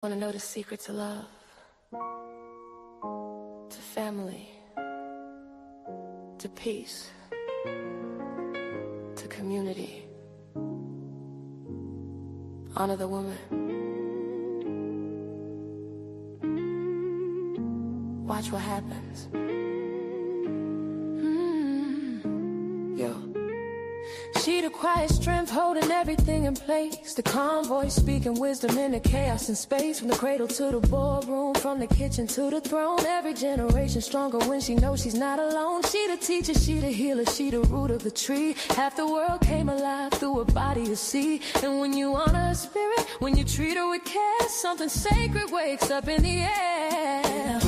Want to know the secret to love, to family, to peace, to community. Honor the woman. Watch what happens. Yo. She the quiet strength holding everything in place. The calm voice speaking wisdom in the chaos and space. From the cradle to the boardroom, from the kitchen to the throne. Every generation stronger when she knows she's not alone. She the teacher, she the healer, she the root of the tree. Half the world came alive through her body you see. And when you honor her spirit, when you treat her with care, something sacred wakes up in the air.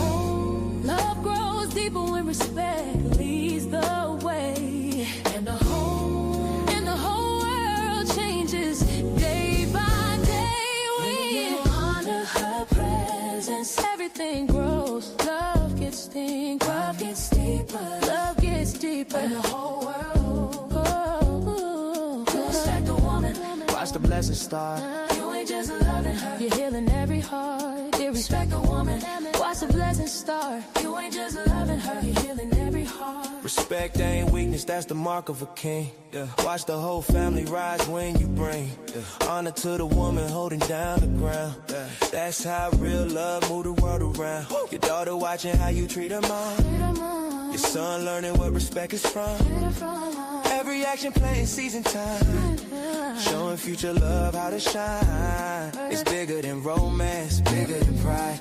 Love grows deeper when respect leads the way. And the whole world changes day by day. When you honor her presence, everything grows. Love gets deeper, love gets deeper, love gets deeper. And the whole world respect the woman. Watch the blessings start. You ain't just loving her, you're healing every heart. Yeah, respect the woman. Watch the blessings start. You ain't just loving her, you're healing every heart. Respect ain't weakness, that's the mark of a king. Yeah. Watch the whole family rise when you bring honor to the woman holding down the ground. Yeah. That's how real love move the world around. Your daughter watching how you treat her mom. Your son learning what respect is from. Every action playing season time. Showing future love how to shine. It's bigger than romance, bigger than pride.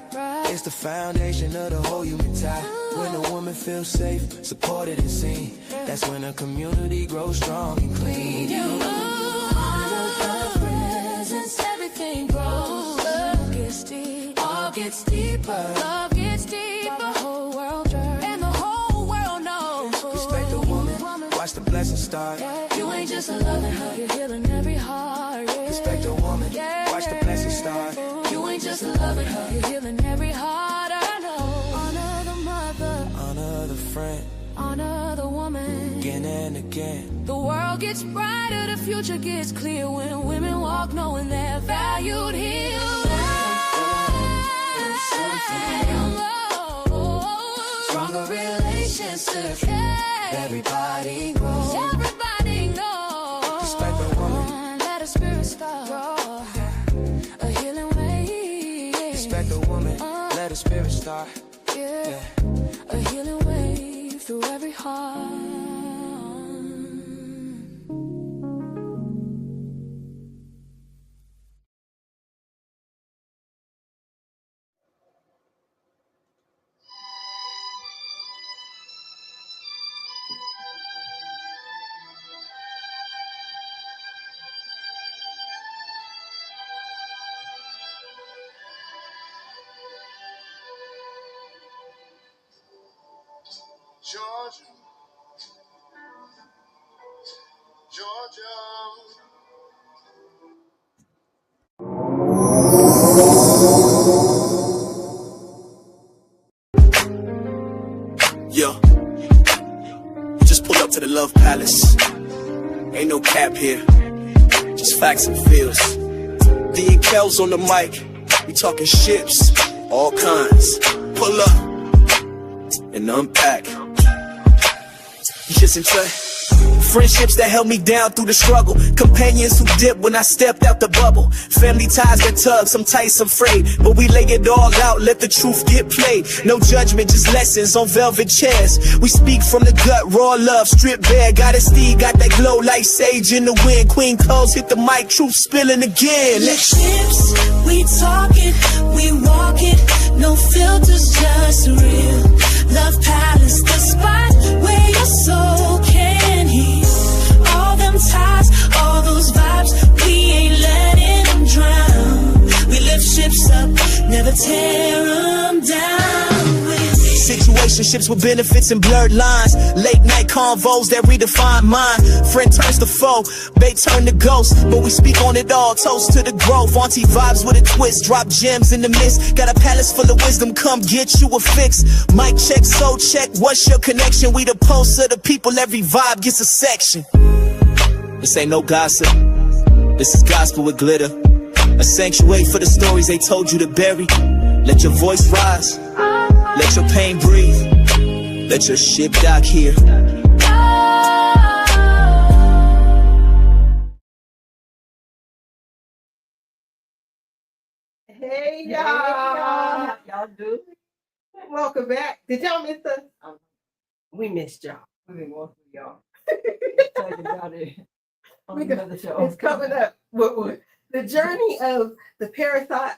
It's the foundation of the whole human tie. When a woman feels safe, supported and seen, that's when a community grows strong and clean. You honor the presence, everything grows. Love gets deep, all gets deeper. Love gets deeper. The whole world turns, and the whole world knows. Respect the woman, watch the blessings start. You ain't just loving her, you're healing every heart. Respect the woman, watch the blessings start. You ain't just loving her, you're healing every heart. I know. Honor the mother, honor the friend, honor the woman. Again and again. The world gets brighter, the future gets clear when women walk knowing they're valued here. Stronger relationships. Everybody grows. Everybody knows. Respect the woman. Let her spirit start. A healing way. Respect the woman. Let her spirit start. Yeah. A healing wave through every heart. Georgia, Georgia. Yo, just pulled up to the Love Palace. Ain't no cap here, just facts and feels. Goddessdee and Kellz on the mic. We talking ships, all kinds. Pull up and unpack. Just enjoy. Friendships that held me down through the struggle. Companions who dipped when I stepped out the bubble. Family ties that tug, some tight, some frayed. But we lay it all out, let the truth get played. No judgment, just lessons on velvet chairs. We speak from the gut, raw love, stripped bare. Goddessdee got that glow like sage in the wind. Queen Kellz hit the mic, truth spilling again. Ships, we talk it, we walk it. No filters, just real. Love Palace, the spot where your soul can heal. All them ties, all those vibes, we ain't letting them drown. We lift ships up, never tear them down. Situationships with benefits and blurred lines. Late night convos that redefine mine. Friend turns to foe, bait turn to ghost. But we speak on it all, toast to the growth. Auntie vibes with a twist, drop gems in the mist. Got a palace full of wisdom, come get you a fix. Mic check, soul check, what's your connection? We the pulse of the people, every vibe gets a section. This ain't no gossip, this is gospel with glitter. a sanctuary for the stories they told you to bury. Let your voice rise, let your pain breathe, let your ship dock here. Hey y'all. Y'all do? Welcome back. Did y'all miss us? We missed y'all. We've been going through y'all. Talking about it on another show. It's coming up. The journey of the parasite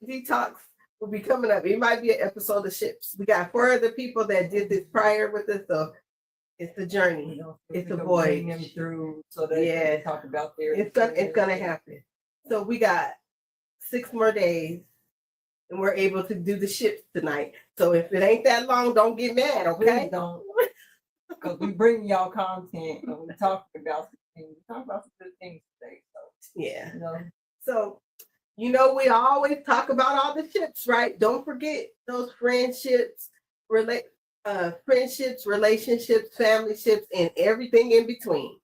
detox will be coming up. It might be an episode of Ships. We got 4 other people that did this prior with us, so it's the journey. You know, it's a bring voyage. them through so they can talk about their. It's gonna happen. So we got 6 more days, and we're able to do the Ships tonight. So if it ain't that long, don't get mad, okay? Please don't. Because we bring y'all content and we talk about some things. We talk about some good things today. So yeah. You know. So we always talk about all the ships, right? Don't forget those friendships, relationships, family ships, and everything in between.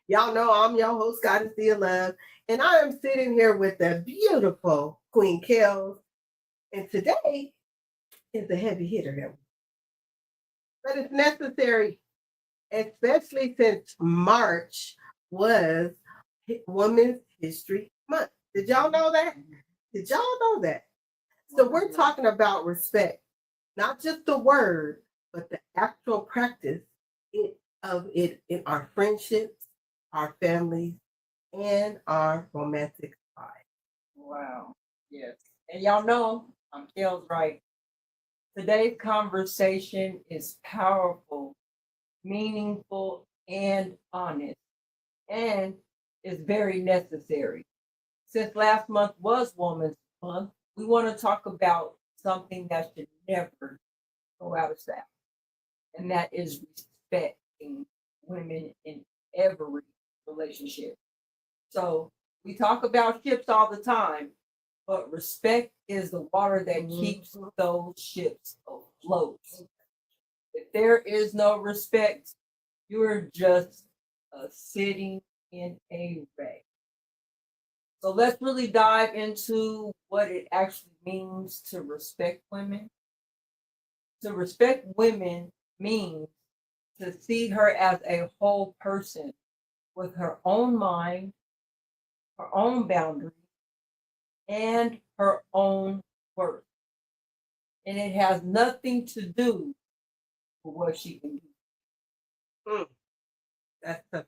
Y'all know I'm your host, Goddessdee and Love, and I am sitting here with the beautiful Queen Kellz. And today is the heavy hitter here. But it's necessary, especially since March was Women's History Month. Did y'all know that? Did y'all know that? So we're talking about respect, not just the word, but the actual practice of it in our friendships, our families, and our romantic lives. Wow. Yes. And y'all know, I'm Kellz right. Today's conversation is powerful, meaningful, and honest, and is very necessary. Since last month was Women's Month, we want to talk about something that should never go out of style, and that is respecting women in every relationship. So we talk about ships all the time, but respect is the water that keeps those ships afloat. If there is no respect, you're just sitting in a wreck. So let's really dive into what it actually means to respect women. To respect women means to see her as a whole person with her own mind, her own boundaries, and her own worth. And it has nothing to do with what she can do. That's tough.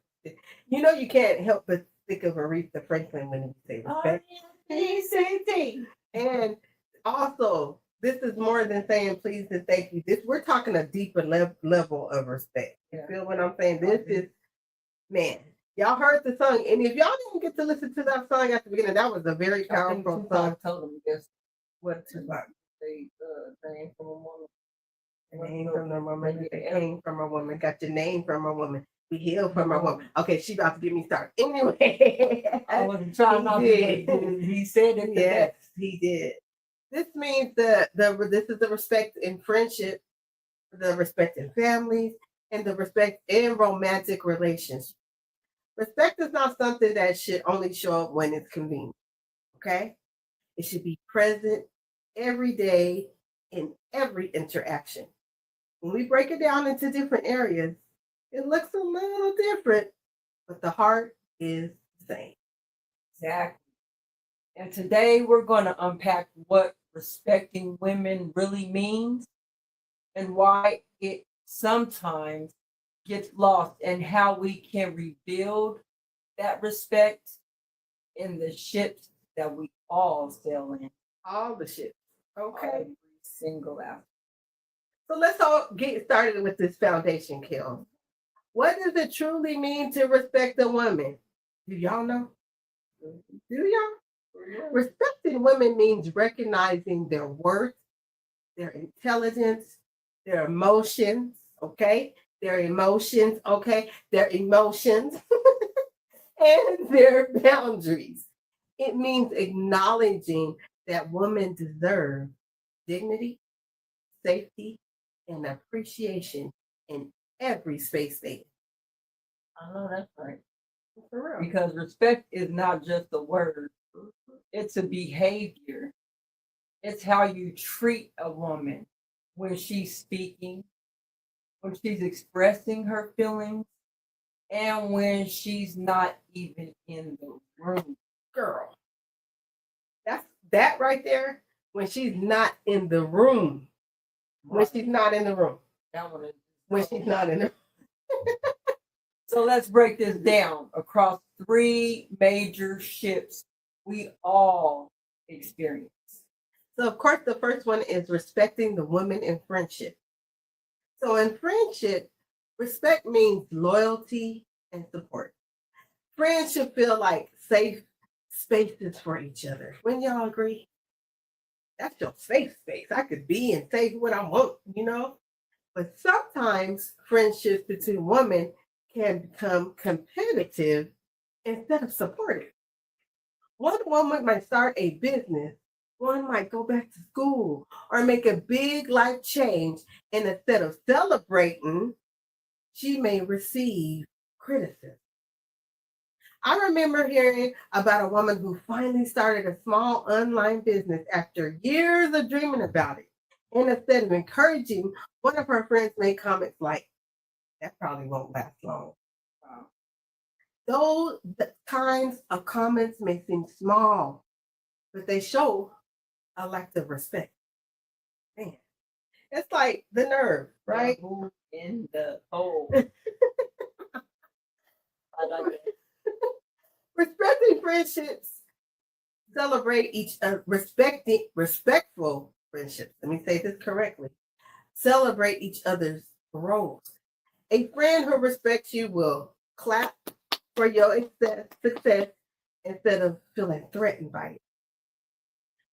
You can't help but think of Aretha Franklin when you say respect. PCT. And also, this is more than saying please and thank you. We're talking a deeper level of respect. You feel what I'm saying? This is, man, y'all heard the song. And if y'all didn't get to listen to that song at the beginning, that was a very powerful song. I told them, guess what Tupac? They came from a woman. Name from a woman. They came from a woman. Got your name from a woman. We healed from a woman. Okay, she about to get me started. Anyway. I wasn't trying not to. He said it. Yes, he did. This means this is the respect in friendship, the respect in families, and the respect in romantic relationships. Respect is not something that should only show up when it's convenient. Okay? It should be present every day in every interaction. When we break it down into different areas, it looks a little different, but the heart is the same. Exactly. And today we're going to unpack what respecting women really means and why it sometimes gets lost and how we can rebuild that respect in the ships that we all sail in. All the ships. Okay. Every single aspect. So let's all get started with this foundation, Kellz. What does it truly mean to respect a woman? Do y'all know? Do y'all? Yeah. Respecting women means recognizing their worth, their intelligence, their emotions, okay? Their emotions, okay? Their emotions and their boundaries. It means acknowledging that women deserve dignity, safety, and appreciation in every space they in. I know that's right. For real. Because respect is not just a word, It's a behavior. It's how you treat a woman when she's speaking, when she's expressing her feelings, and when she's not even in the room. Girl, that's that right there. When she's not in the room. When she's not in the room. That one is When she's not in the So let's break this down across 3 major shifts we all experience. So, of course, the first one is respecting the woman in friendship. So, in friendship, respect means loyalty and support. Friends should feel like safe spaces for each other. Wouldn't y'all agree? That's your safe space. I could be and say what I want, you know? But sometimes friendships between women can become competitive instead of supportive. One woman might start a business, one might go back to school or make a big life change, and instead of celebrating, she may receive criticism. I remember hearing about a woman who finally started a small online business after years of dreaming about it. And instead of encouraging, one of her friends made comments like, that probably won't last long. Those kinds of comments may seem small, but they show a lack of respect. Man, it's like the nerve, right? Who in the hole? I like it. Respecting friendships, celebrate each respectful friendships. Let me say this correctly. Celebrate each other's growth. A friend who respects you will clap for your success instead of feeling threatened by it.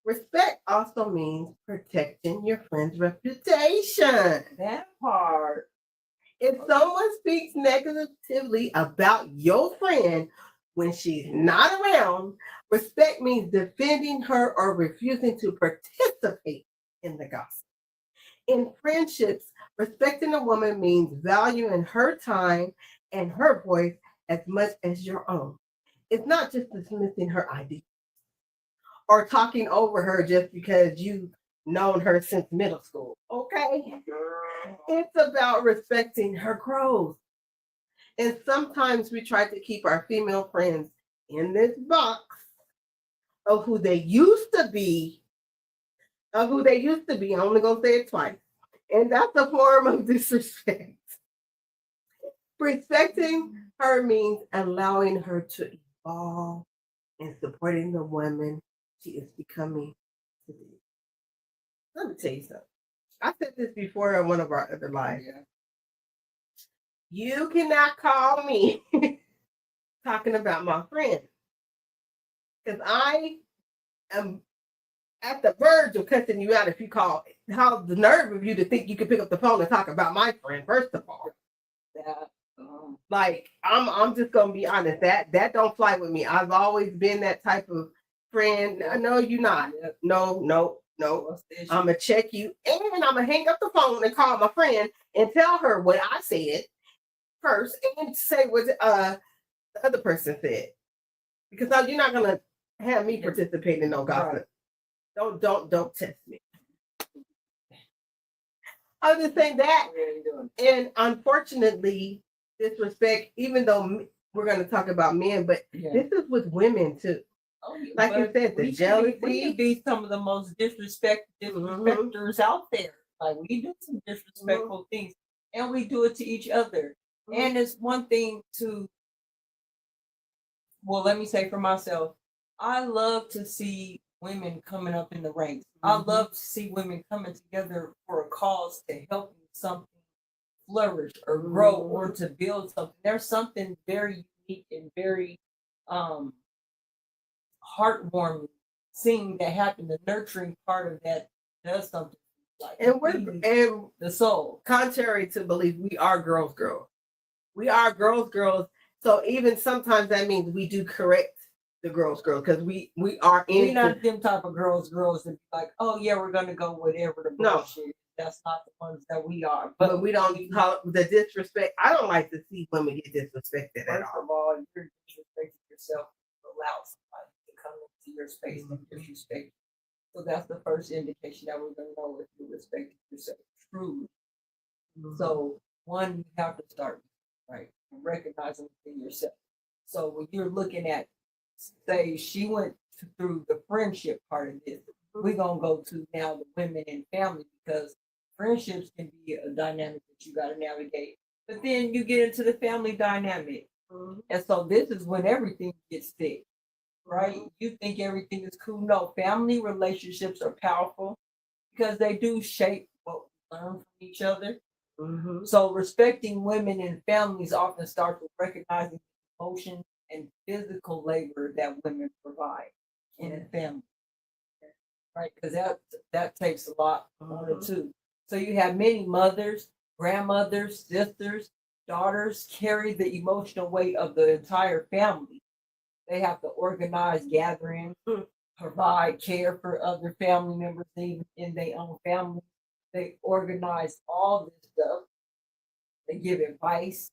Respect also means protecting your friend's reputation. That part. If someone speaks negatively about your friend when she's not around, respect means defending her or refusing to participate in the gossip. In friendships, respecting a woman means valuing her time and her voice as much as your own. It's not just dismissing her ideas or talking over her just because you've known her since middle school. Okay? It's about respecting her growth. And sometimes we try to keep our female friends in this box of who they used to be. I'm only going to say it twice. And that's a form of disrespect. Respecting her means allowing her to evolve and supporting the woman she is becoming to be. Let me tell you something. I said this before on one of our other lives. Yeah. You cannot call me talking about my friend. Because I am at the verge of cussing you out if you call. How the nerve of you to think you can pick up the phone and talk about my friend, first of all. Like, I'm just gonna be honest. That don't fly with me. I've always been that type of friend. No, you're not. No. I'm gonna check you, and I'm gonna hang up the phone and call my friend and tell her what I said first, and say what the other person said. Because you're not gonna have me participate in no gossip. Right. Don't test me. I'm just saying that, and unfortunately, disrespect. Even though we're going to talk about men, but this is with women too. Oh, yeah, like you said, the jealousy. We can be some of the most disrespecters out there. Like, we do some disrespectful things, and we do it to each other. And it's one thing to, well, let me say for myself, I love to see women coming up in the ranks. I love to see women coming together for a cause to help something flourish or grow or to build something. There's something very unique and very heartwarming seeing that happen. The nurturing part of that does something. Like, and the soul. Contrary to belief, we are girls. We are girls. So even sometimes that means we do correct the girls, because we are in. We're not them type of girls that be like, oh yeah, we're gonna go whatever the bullshit. No. That's not the ones that we are. But we don't the disrespect. I don't like to see women get disrespected at all. First of all, you're disrespecting yourself to allow somebody to come to your space and disrespect. So that's the first indication that we're gonna know if you respect yourself truly. So one, you have to start right and recognizing within yourself. So when you're looking at, say, she went through the friendship part of this, we're gonna go to now the women and family because friendships can be a dynamic that you got to navigate. But then you get into the family dynamic, and so this is when everything gets thick, right? You think everything is cool. No, family relationships are powerful because they do shape what we learn from each other. So respecting women and families often starts with recognizing the emotion and physical labor that women provide in a family, right? Because that takes a lot on it too. So you have many mothers, grandmothers, sisters, daughters carry the emotional weight of the entire family. They have to organize gatherings, provide care for other family members, even in their own family. They organize all this stuff. They give advice.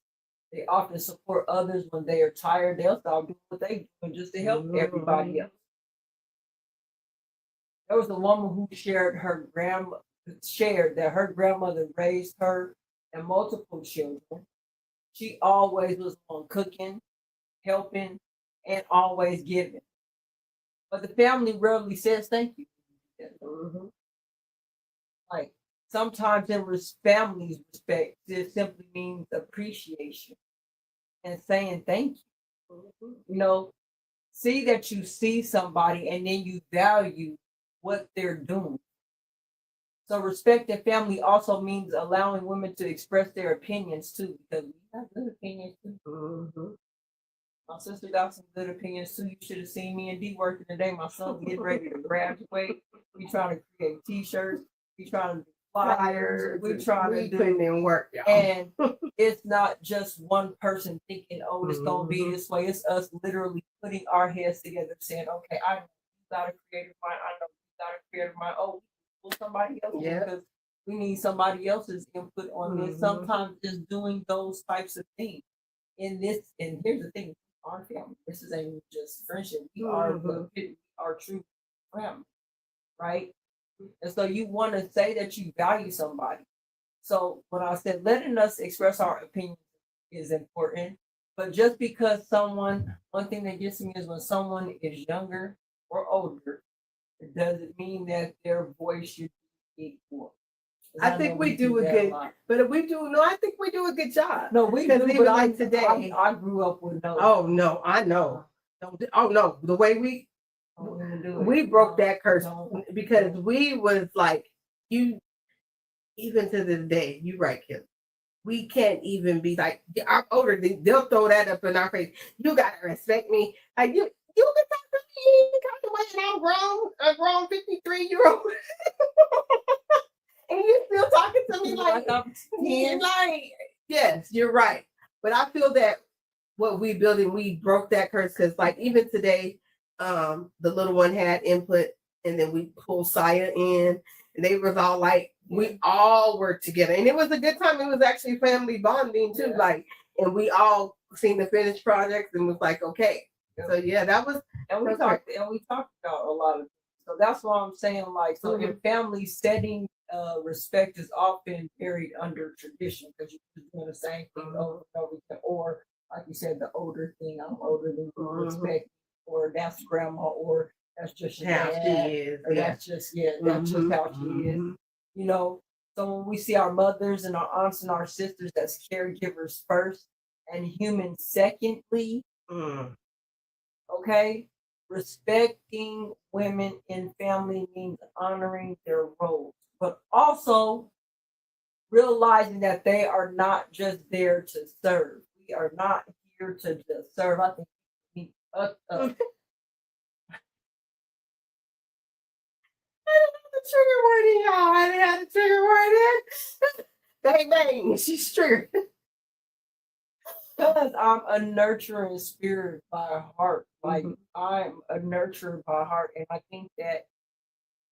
They often support others when they are tired. They'll start doing what they do just to help everybody else. There was a woman who shared that her grandmother raised her and multiple children. She always was on cooking, helping, and always giving. But the family rarely says thank you. Like sometimes in families respect, it simply means appreciation and saying thank you. You know, see that you see somebody and then you value what they're doing. So respect in family also means allowing women to express their opinions too, because we have good opinions too. My sister got some good opinions too. You should have seen me and D working today. My son's getting ready to graduate. We trying to create t-shirts. We trying to do flyers. We trying to do putting in work, y'all. And it's not just one person thinking, oh, it's gonna be this way. It's us literally putting our heads together, saying, okay, I know you got a creative mind. I know you got a creative mind. Oh, will somebody else because we need somebody else's input on this. Sometimes just doing those types of things. And here's the thing, our family. This isn't just friendship. We are our true family, right? And so you want to say that you value somebody. So when I said letting us express our opinion is important, but just because one thing that gets me is when someone is younger or older, it doesn't mean that their voice should be equal. I think we do a good, but if we do, no, I think we do a good job. No, we do, even but like today. I grew up with no. Oh no, I know. Oh no, the way we broke that curse because we was like you. Even to this day, you right, Kim. We can't even be like I'm older. They'll throw that up in our face. You gotta respect me. Like you can talk to me and I'm grown, a grown 53-year-old. And you still talking to me like I'm 10. Like, yes, you're right. But I feel that what we building, we broke that curse because like even today, the little one had input and then we pulled Saya in and they was all like, we all worked together. And it was a good time. It was actually family bonding too. Like, and we all seen the finished projects and was like, okay. So yeah, that was and we talked about a lot of things. So that's why I'm saying like so in family setting respect is often buried under tradition because you're doing the same thing over and over again. Or like you said, the older thing, I'm older than you respect, or that's grandma, or that's just your how dad, she is. or that's just that's just how she is. You know, so when we see our mothers and our aunts and our sisters as caregivers first and humans secondly, okay, respecting women in family means honoring their roles, but also realizing that they are not just there to serve. We are not here to just serve. I think we the trigger word in y'all. I didn't have the trigger word in. Bang bang, she's triggered. Because I'm a nurturing spirit by heart. Like I'm a nurturer by heart. And I think that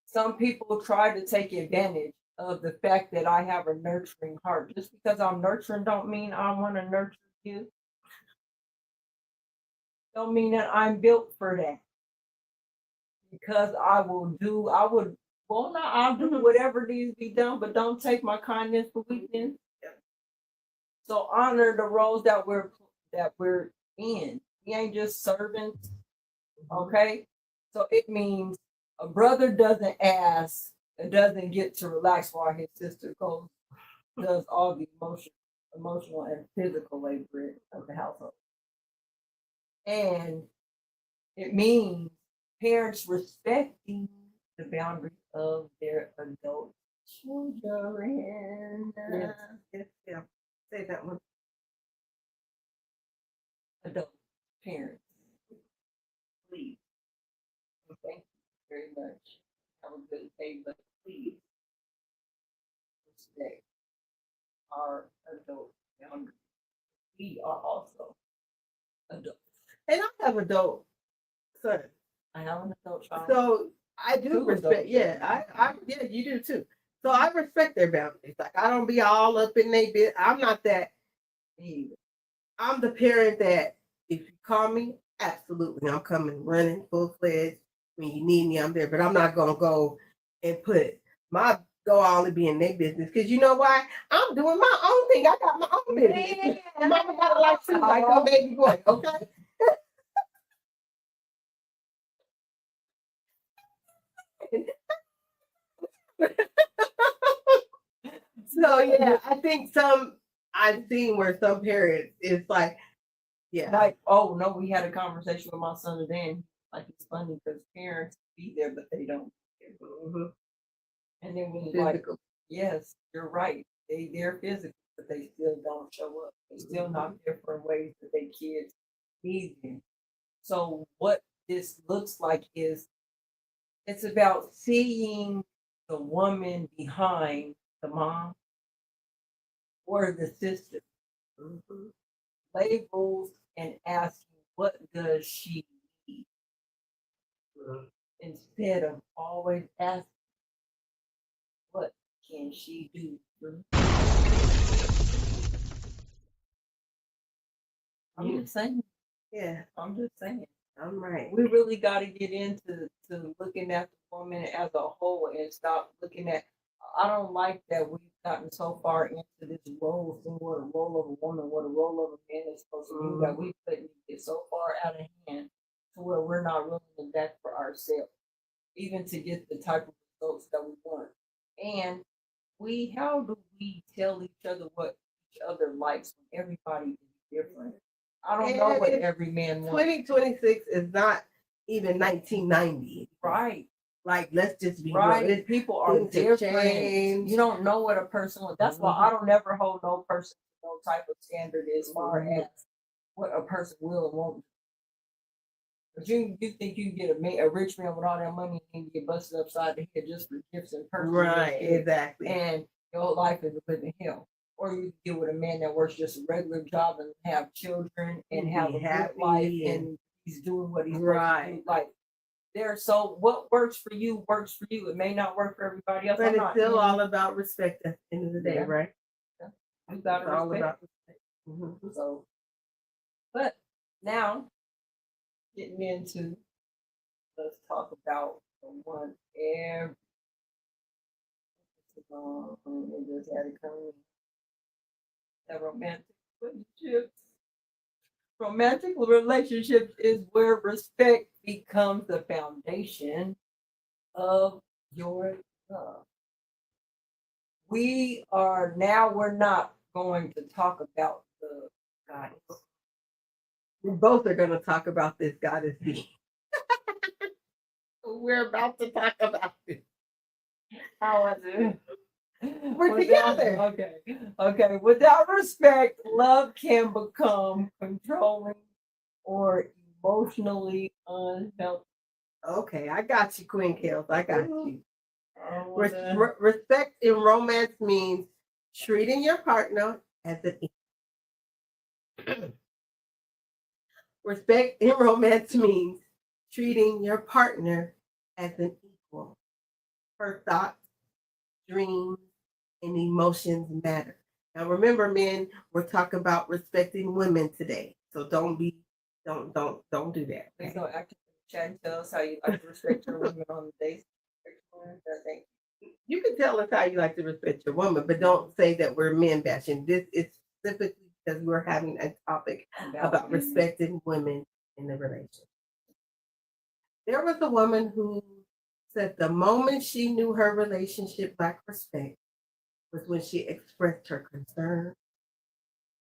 some people try to take advantage of the fact that I have a nurturing heart. Just because I'm nurturing don't mean I want to nurture you. Don't mean that I'm built for that. because I'll do whatever needs to be done, but don't take my kindness for weakness. So honor the roles that we're in. We ain't just servants, okay? So it means a brother doesn't get to relax while his sister does all the emotional and physical labor of the household. And it means parents respecting the boundaries of their adult children. Yeah. Say that one. Adult parents, please. Thank you very much. Have a good day, but please respect our adult boundaries. We are also adults. And I have adult sons. I have an adult child. So I do respect, yeah, you do too. So I respect their boundaries. Like I don't be all up in their bit. I'm not that either. I'm the parent that if you call me, absolutely, I'm coming running full fledged. When you need me, I'm there. But I'm not gonna go and go all and be in their business. Because you know why? I'm doing my own thing. I got my own business. Mama got a life too, like a baby boy, okay? So yeah, I think I've seen where some parents it's like, yeah, like, oh no, we had a conversation with my son today. Like it's funny because parents be there, but they don't. mm-hmm. And then we Physical. like, yes, you're right. They're physical, but they still don't show up. They still not there for ways that their kids need them. So what this looks like is it's about seeing the woman behind the mom or the sister. Mm-hmm. Labels and asking what does she need instead of always asking what can she do. I'm just saying. Yeah, I'm just saying. I'm right. We really got to get into looking at the woman as a whole and stop looking at. I don't like that we've gotten so far into this role thing, what a role of a woman, what a role of a man is supposed to do, that we couldn't get so far out of hand to where we're not willing to back for ourselves, even to get the type of results that we want. And how do we tell each other what each other likes when everybody is different? I don't know what every man wants. 2026 is not even 1990. Right. Like, let's just be right. real. People are different. You don't know what a person wants. That's why I don't ever hold no person to no type of standard as far as what a person will and won't. But you think you can get a rich man with all that money and get busted upside the head just for gifts and purses. Right, exactly. And your life is a living hell. Or you can get with a man that works just a regular job and have children and have a good life and he's doing what he's supposed to do. Like, so what works for you. It may not work for everybody else. But it's still all about respect at the end of the day, right? Yeah. You got to all about respect. Mm-hmm. So, but now getting into, let's talk about the one just had it coming. The romantic relationships. Romantic relationships is where respect becomes the foundation of your love. We're not going to talk about the goddess. We both are going to talk about this Goddessdee. We're about to talk about it. How was it? We're together. Okay. Without respect, love can become controlling or emotionally unhealthy. Okay, I got you, Queen Kellz. I got you. Respect in romance means treating your partner as an equal. Respect in romance means treating your partner as an equal. Her thoughts, dreams, and emotions matter. Now remember, men, we're talking about respecting women today. So don't do that. Okay? So actually, chat and tell us how you like to respect your women on the days. Thank you. You can tell us how you like to respect your woman, but don't say that we're men bashing. This is specifically because we're having a topic about respecting women in the relationship. There was a woman who said the moment she knew her relationship lacked respect was when she expressed her concern.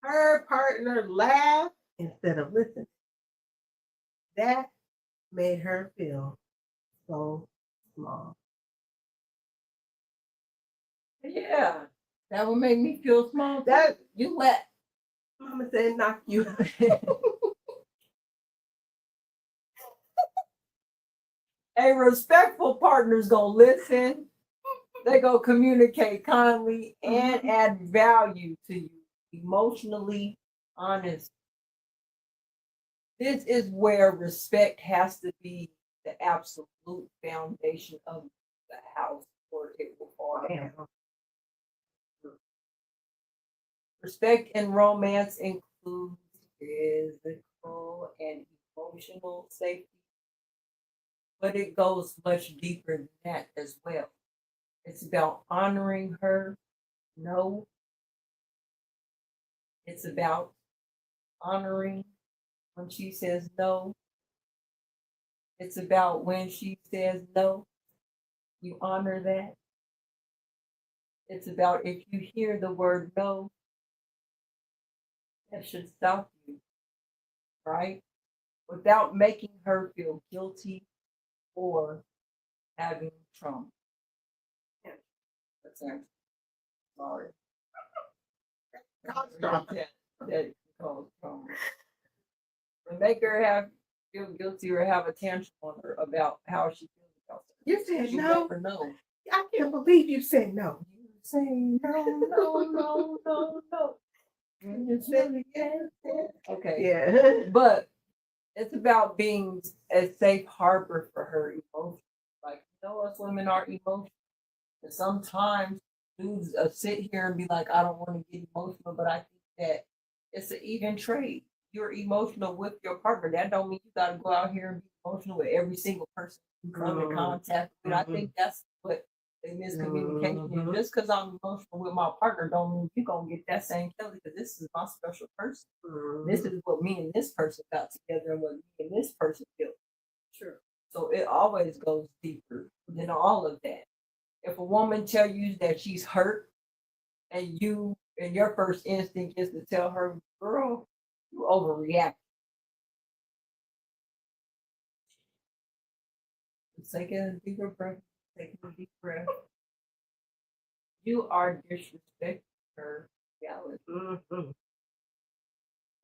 Her partner laughed instead of listening. That made her feel so small. Yeah, that would make me feel small. That you let Mama said knock you. A respectful partner's gonna listen. They gonna communicate kindly and add value to you. Emotionally honest. This is where respect has to be the absolute foundation of the house, or it will fall down. Respect in romance includes physical and emotional safety, but it goes much deeper than that as well. It's about honoring her no. It's about honoring when she says no. It's about when she says no, you honor that. It's about if you hear the word no, that should stop you, right? Without making her feel guilty or having trauma. That's actually sorry. That causes trauma. And make her feel guilty or have a tantrum on her about how she feels about it. You said You no. never know. I can't believe you said no. You say no. You say yes. Okay. Yeah. But it's about being a safe harbor for her emotions. Like, you know, us women are emotional. And sometimes dudes sit here and be like, I don't want to get emotional, but I think that it's an even trade. You're emotional with your partner. That don't mean you got to go out here and be emotional with every single person you come in contact with. I think that's what the miscommunication is. Just because I'm emotional with my partner don't mean you're going to get that same Kelly, because this is my special person. This is what me and this person got together and what me and this person feel. Sure. So it always goes deeper than all of that. If a woman tell you that she's hurt and your first instinct is to tell her, girl, you overreact. Take a deeper breath. Take a deep breath. You are disrespecting her reality.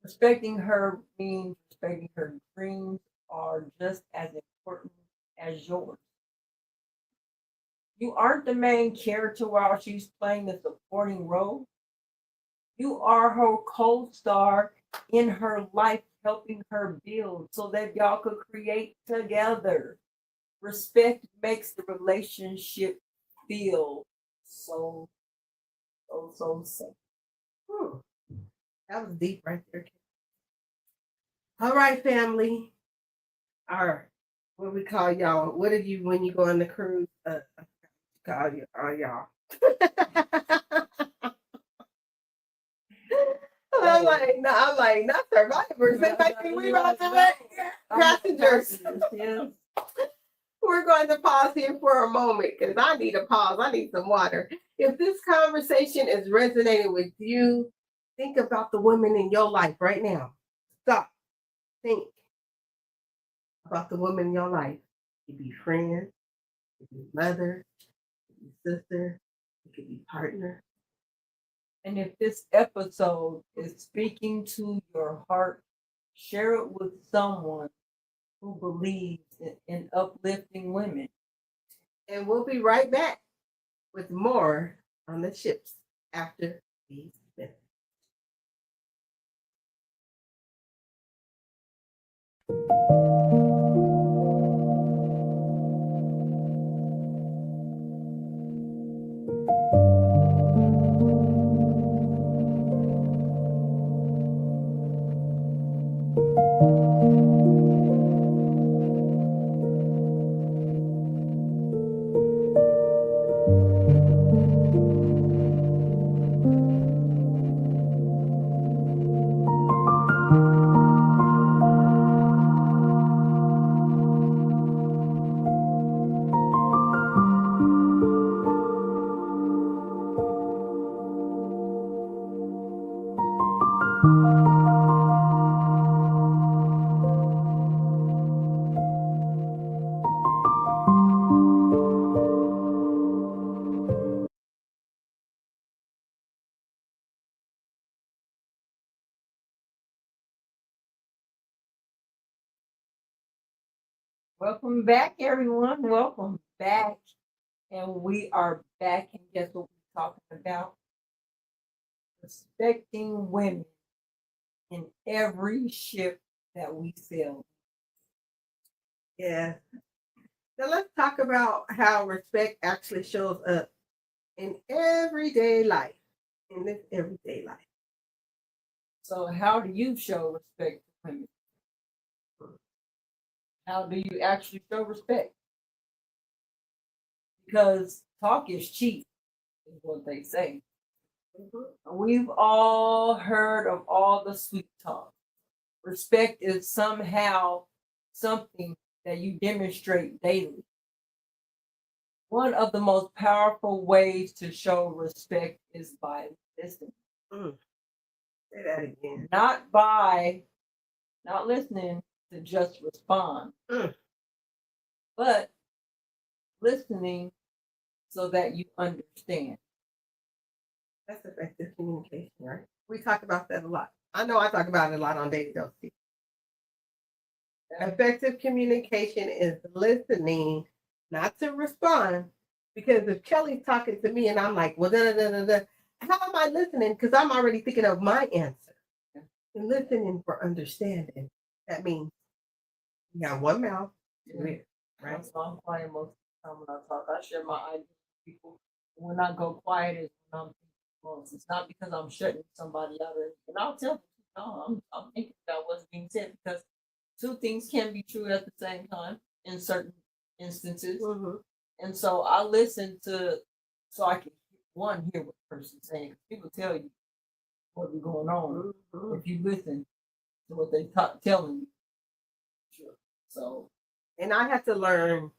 Respecting her means respecting her dreams are just as important as yours. You aren't the main character while she's playing the supporting role. You are her co-star in her life, helping her build so that y'all could create together. Respect makes the relationship feel so safe. That was deep right there. All right, family. All right. What we call y'all? What did you when you go on the cruise? Call you all y'all. I'm like, not survivors. They might think we about to let passengers. Yeah. We're going to pause here for a moment because I need a pause. I need some water. If this conversation is resonating with you, think about the women in your life right now. Stop. Think about the woman in your life. It could be friend, it could be mother, it could be sister, it could be partner. And if this episode is speaking to your heart, share it with someone who believes in uplifting women. And we'll be right back with more on the ships after these minutes. Welcome back, everyone. Welcome back. And we are back. And guess what we're talking about? Respecting women in every ship that we sail. Yeah. Now let's talk about how respect actually shows up in everyday life. In this everyday life. So, how do you show respect to women? How do you actually show respect? Because talk is cheap, is what they say. We've all heard of all the sweet talk. Respect is somehow something that you demonstrate daily. One of the most powerful ways to show respect is by listening. Say that again. Not listening to just respond, but listening so that you understand. That's effective communication, right? We talk about that a lot. I know I talk about it a lot on Daily Dose. Effective communication is listening, not to respond. Because if Kelly's talking to me and I'm like, well, how am I listening? Because I'm already thinking of my answer. And listening for understanding. That means you got one mouth, two ears, right? So I'm quiet most of the time when I talk. I share my ideas with people. When I go quiet is when I'm thinking most. It's not because I'm shutting somebody out or anything. I'll tell them, no, I'm thinking about what's being said because two things can be true at the same time in certain instances. And so I listen so I can hear what the person's saying. People tell you what's going on if you listen to what they telling you. Sure. So, and I had to learn.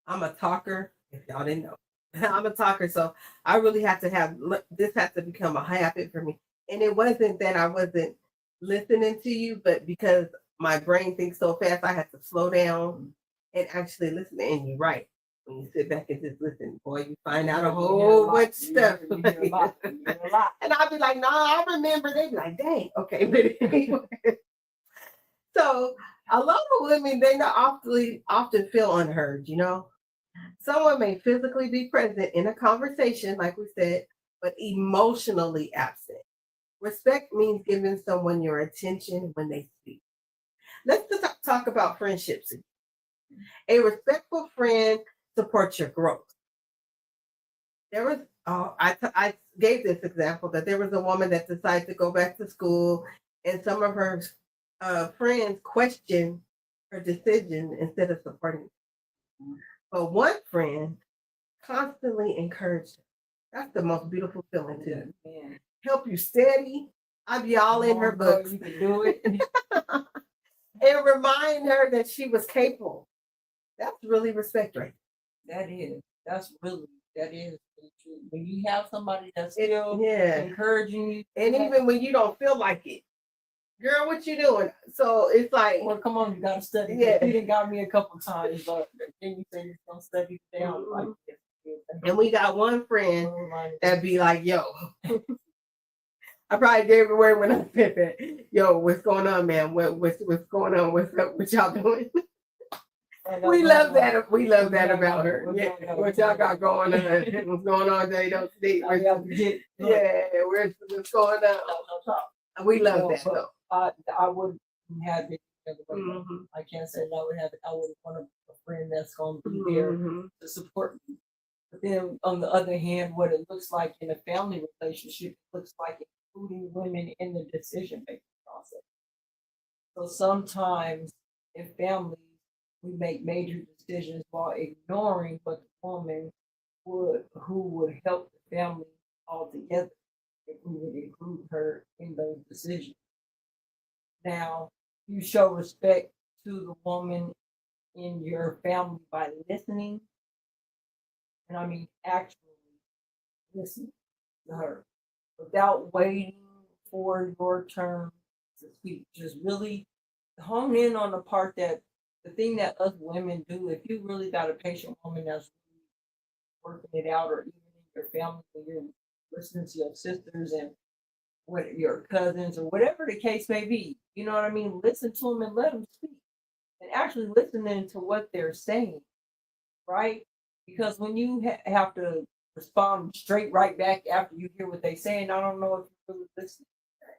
I'm a talker. If y'all didn't know, I'm a talker. So I really had to have this. Had to become a habit for me. And it wasn't that I wasn't listening to you, but because my brain thinks so fast, I had to slow down and actually listen. And you're right. When you sit back and just listen, boy, you find out a whole bunch of stuff. And I'll be like, no, I remember. They be like, dang, okay. But anyway. So a lot of women, they not often feel unheard, you know. Someone may physically be present in a conversation, like we said, but emotionally absent. Respect means giving someone your attention when they speak. Let's talk about friendships. A respectful friend supports your growth. There was, I gave this example that there was a woman that decided to go back to school, and some of her friends questioned her decision instead of supporting her. But one friend constantly encouraged her. That's the most beautiful feeling too. Help you steady. I'd be all in her books. You can do it. And remind her that she was capable. That's really respect, right? That is really true. When you have somebody that's still encouraging you, and even when you don't feel like it, girl, what you doing? So it's like, well, come on, you gotta study. Yeah, you done got me a couple times, but then you say you're gonna study down. Like this. And we got one friend that be like, yo. I probably gave it away when I said that. Yo, what's going on, man? What's going on? What's up? What y'all doing? We love that. We love that about her. Yeah, what y'all got going on? What's going on? They don't speak. What's going on? We love that though. I wouldn't have it the other way. I can't say that I would have it. I would want a friend that's going to be there to support me. But then on the other hand, what it looks like in a family relationship, it looks like including women in the decision-making process. So sometimes in families, we make major decisions while ignoring what the woman who would help the family altogether if we would include her in those decisions. Now, you show respect to the woman in your family by listening, and I mean actually listening to her without waiting for your turn to speak. Just really hone in on the part that the thing that us women do. If you really got a patient woman that's really working it out, or even in your family when you're listening to your sisters and what your cousins or whatever the case may be, you know what I mean? Listen to them and let them speak. and actually listening to what they're saying, right? Because when you have to respond straight right back after you hear what they're saying, I don't know if you're really listening.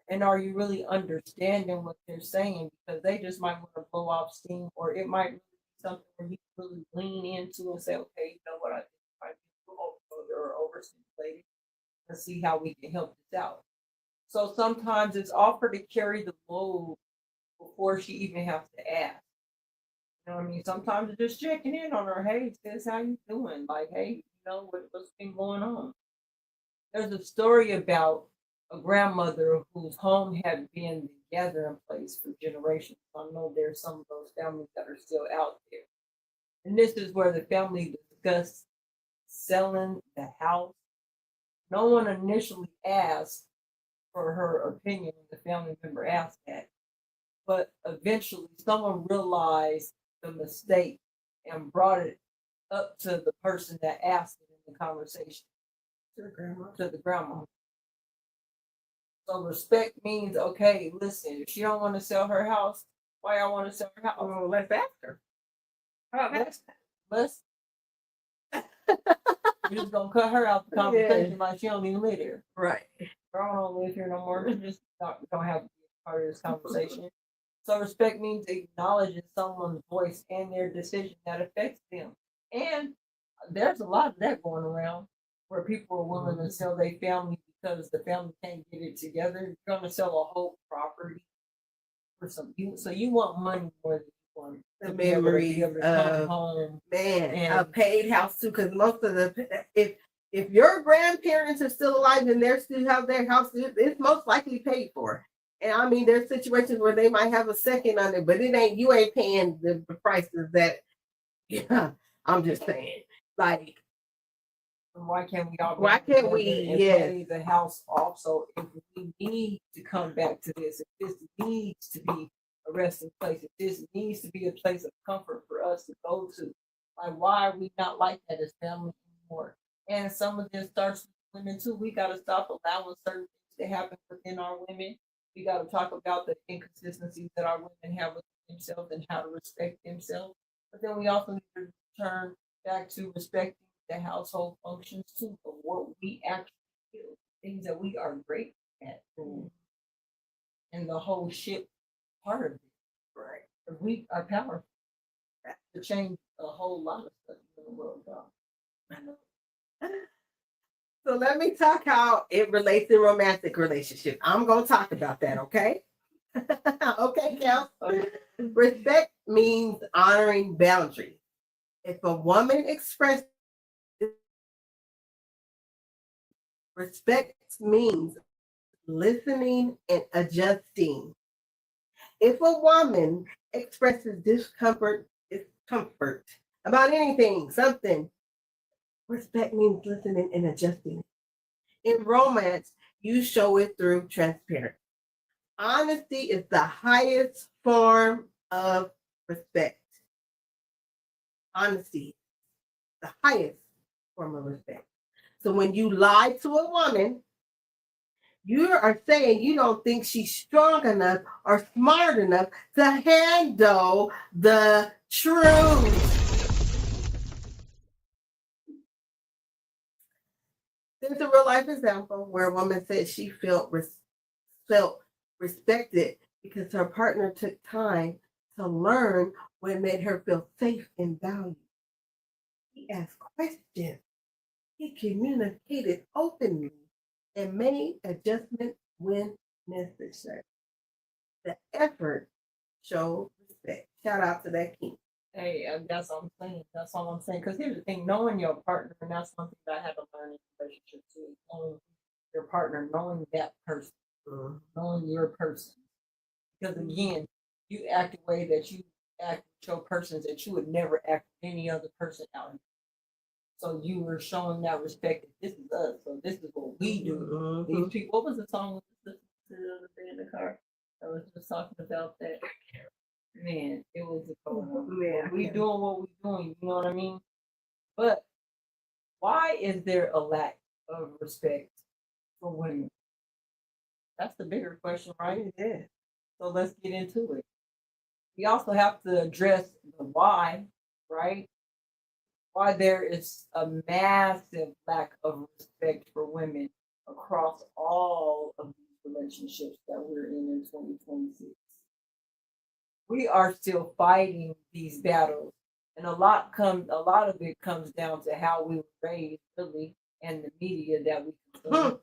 And are you really understanding what they're saying? Because they just might want to blow off steam, or it might be something where you really lean into and say, okay, you know what, I think I might be or overstimulated. Let's see how we can help this out. So sometimes it's offered to carry the load before she even has to ask. You know what I mean? Sometimes it's just checking in on her. Hey, sis, how you doing? Like, hey, you know what's been going on? There's a story about a grandmother whose home had been the gathering place for generations. I know there's some of those families that are still out there. And this is where the family discussed selling the house. No one initially asked for her opinion when the family member asked that. But eventually someone realized the mistake and brought it up to the person that asked it in the conversation. To the grandma. So respect means, okay, listen, if she don't want to sell her house, why y'all want to sell her house? Well, let's ask her. Let's you're just gonna cut her out the conversation like she don't even live there. Right. Girl don't live here no more. Just don't have to be part of this conversation. So respect means acknowledging someone's voice and their decision that affects them. And there's a lot of that going around where people are willing to sell their family because the family can't get it together. You're gonna sell a whole property for some you, so you want money more than you want the memories of home. Man, and a paid house too, because most of the if your grandparents are still alive and they still have their house, it's most likely paid for. And I mean, there's situations where they might have a second on it, but you ain't paying the prices that. Yeah, I'm just saying, like. Why can't we all? Why can't we? Pay the house off? So if we need to come back to this, if this needs to be a resting place, if this needs to be a place of comfort for us to go to, like why are we not like that as family anymore? And some of this starts with women too. We got to stop allowing certain things to happen within our women. We got to talk about the inconsistencies that our women have with themselves and how to respect themselves. But then we also need to turn back to respecting the household functions too, of what we actually do, things that we are great at doing, and the whole shit part of it. Right. We are powerful to change a whole lot of stuff in the world. So let me talk how it relates in romantic relationships. I'm gonna talk about that, okay? Okay, Kel. Okay. Respect means honoring boundaries. If a woman expresses respect means listening and adjusting. If a woman expresses discomfort about anything, something, respect means listening and adjusting. In romance, you show it through transparency. Honesty is the highest form of respect. Honesty, the highest form of respect. So when you lie to a woman, you are saying you don't think she's strong enough or smart enough to handle the truth. There's a real life example where a woman said she felt respected because her partner took time to learn what made her feel safe and valued. He asked questions. He communicated openly and made adjustments when necessary. The effort showed respect. Shout out to that king. Hey, that's what I'm saying. That's all I'm saying. Because here's the thing: knowing your partner, and that's something that I had to learn in relationships too. Knowing your partner, knowing that person, knowing your person. Because again, you act the way that you act with your persons that you would never act with any other person out here. So you were showing that respect. This is us. So this is what we do. These people. What was the song the other day in the car? I was just talking about that. Man, it was a cool. We doing what we doing. You know what I mean? But why is there a lack of respect for women? That's the bigger question, right? Yeah. So let's get into it. We also have to address the why, right? Why there is a massive lack of respect for women across all of these relationships that we're in 2026. We are still fighting these battles, and a lot of it comes down to how we were raised, really, and the media that we consume,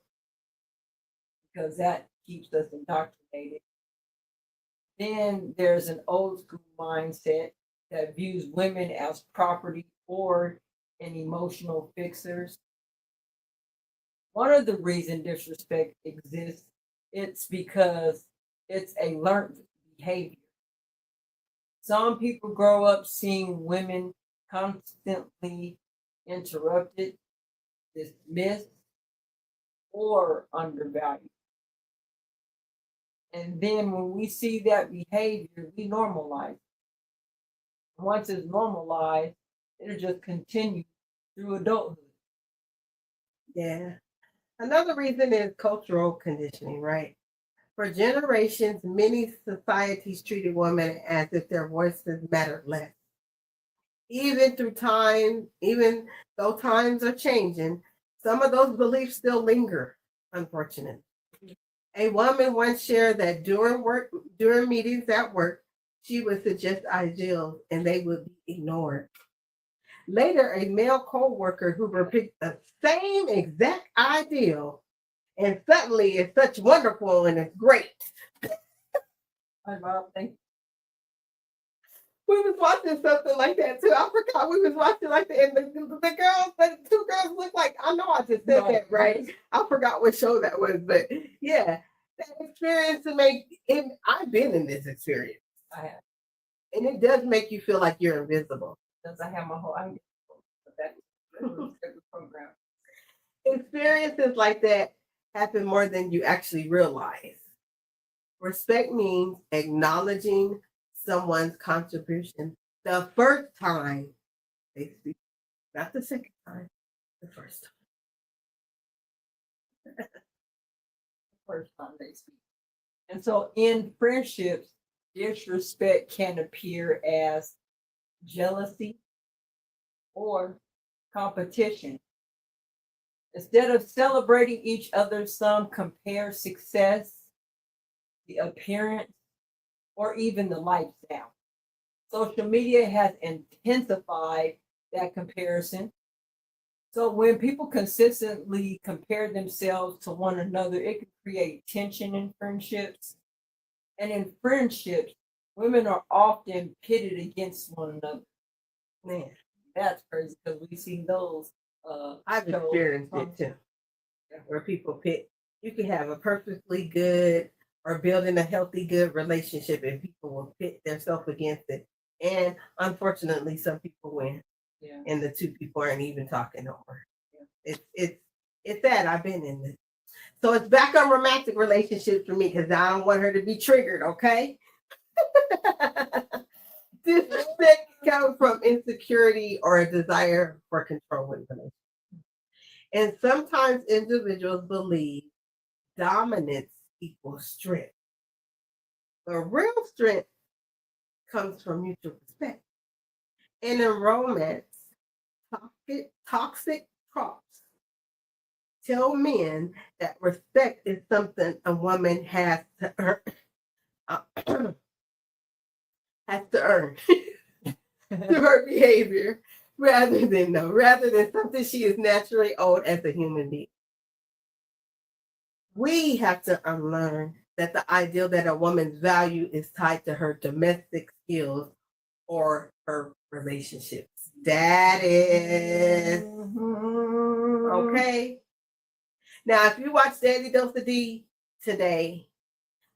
because that keeps us indoctrinated. Then there's an old school mindset that views women as property or an emotional fixers. One of the reasons disrespect exists, it's because it's a learned behavior. Some people grow up seeing women constantly interrupted, dismissed, or undervalued. And then when we see that behavior, we normalize it. Once it's normalized, it'll just continue through adulthood. Yeah. Another reason is cultural conditioning, right? For generations, many societies treated women as if their voices mattered less. Even though times are changing, some of those beliefs still linger, unfortunately. A woman once shared that during meetings at work, she would suggest ideals and they would be ignored. Later, a male co-worker who repeats the same exact ideal, and suddenly it's such wonderful and it's great. We was watching something like that too. I forgot we was watching like that, and the two girls look like, I know I just said that right. I forgot what show that was, but yeah, that experience to make it. I've been in this experience. I have. And it does make you feel like you're invisible. Because I have my whole program. Experiences like that happen more than you actually realize. Respect means acknowledging someone's contribution the first time they speak, not the second time, the first time. First time they speak. And so in friendships, disrespect can appear as jealousy or competition. Instead of celebrating each other, some compare success, the appearance, or even the lifestyle. Social media has intensified that comparison. So when people consistently compare themselves to one another, it can create tension in friendships. And in friendships, women are often pitted against one another. Man, that's crazy because we've seen those. I've experienced it too, where people pit. You can have a perfectly good or building a healthy, good relationship, and people will pit themselves against it. And unfortunately, some people win. Yeah. And the two people aren't even talking no more. Yeah. It's that I've been in this. So it's back on romantic relationships for me because I don't want her to be triggered, okay? Disrespect comes from insecurity or a desire for control in relationships. And sometimes individuals believe dominance equals strength. The real strength comes from mutual respect. And in romance, toxic tropes tell men that respect is something a woman has to earn. Through her behavior rather than something she is naturally owed as a human being. We have to unlearn that the ideal that a woman's value is tied to her domestic skills or her relationships. That is okay. Now, if you watch Daily Dose of D today,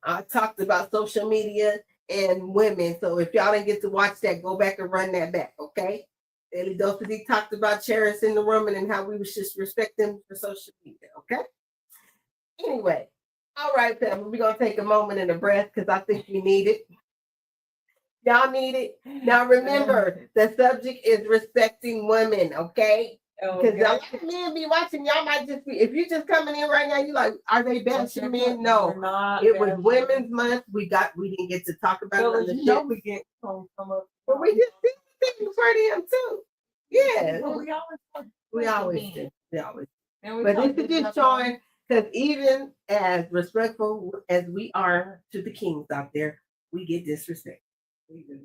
I talked about social media and women. So if y'all didn't get to watch that, go back and run that back, okay? Daily Dose of D talked about cherishing the woman and how we would just respect them for social media, okay? Anyway, all right, family, we're going to take a moment and a breath because I think we need it. Y'all need it. Now remember, the subject is respecting women, okay? Because a lot of men be watching, y'all might just be, if you just coming in right now, you like, are they bashing men? No, it was Women's Month. We didn't get to talk about it. You know we get come up, but we just did things for them too. Yeah, we always do. But this is just showing, because even as respectful as we are to the kings out there, we get disrespect. We do.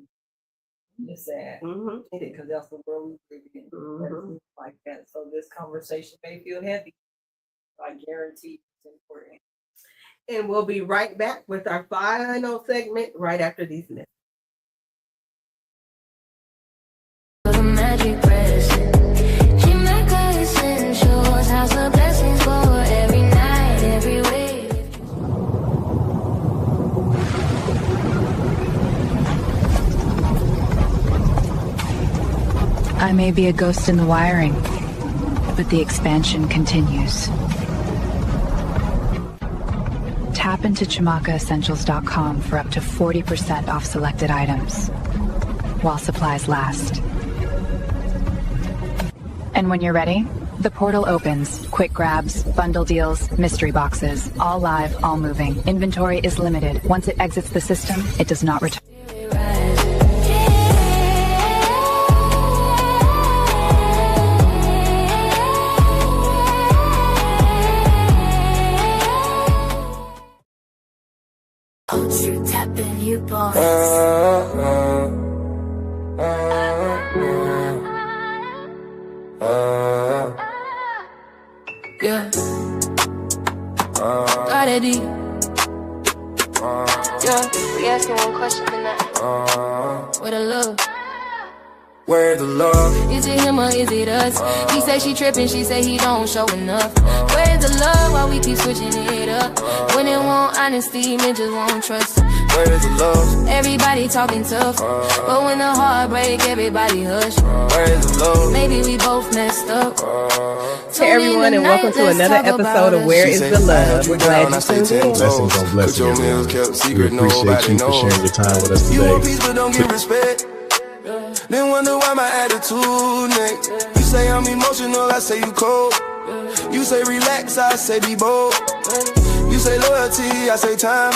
It's sad It because that's the world we live in. Like that. So this conversation may feel heavy. I guarantee it's important. And we'll be right back with our final segment right after these minutes. Magic present. She make her essentials. House of blessings for every night, every way. I may be a ghost in the wiring, but the expansion continues. Tap into ChamakaEssentials.com for up to 40% off selected items, while supplies last. And when you're ready, the portal opens. Quick grabs, bundle deals, mystery boxes, all live, all moving. Inventory is limited. Once it exits the system, it does not return. You tapping, you boss. Yeah. Goddessdee. Yeah. We asking one question tonight. Where the love? Where the love? Is it him or is it us? He say she tripping, she say he don't show enough. Where's the love while we keep switching it up? When it won't honesty, men just won't trust. Where's the love? Everybody talking tough, but when the heart break, everybody hush. Where's the love? Maybe we both messed up. Hey everyone, and welcome to another episode of Where is the Love? We're glad you tuned in. Blessings on blessings, everyone. We appreciate you for sharing your time with us You want today. peace but don't give respect. Then wonder why my attitude next. You say I'm emotional, I say you cold. You say relax, I say be bold. You say loyalty, I say time.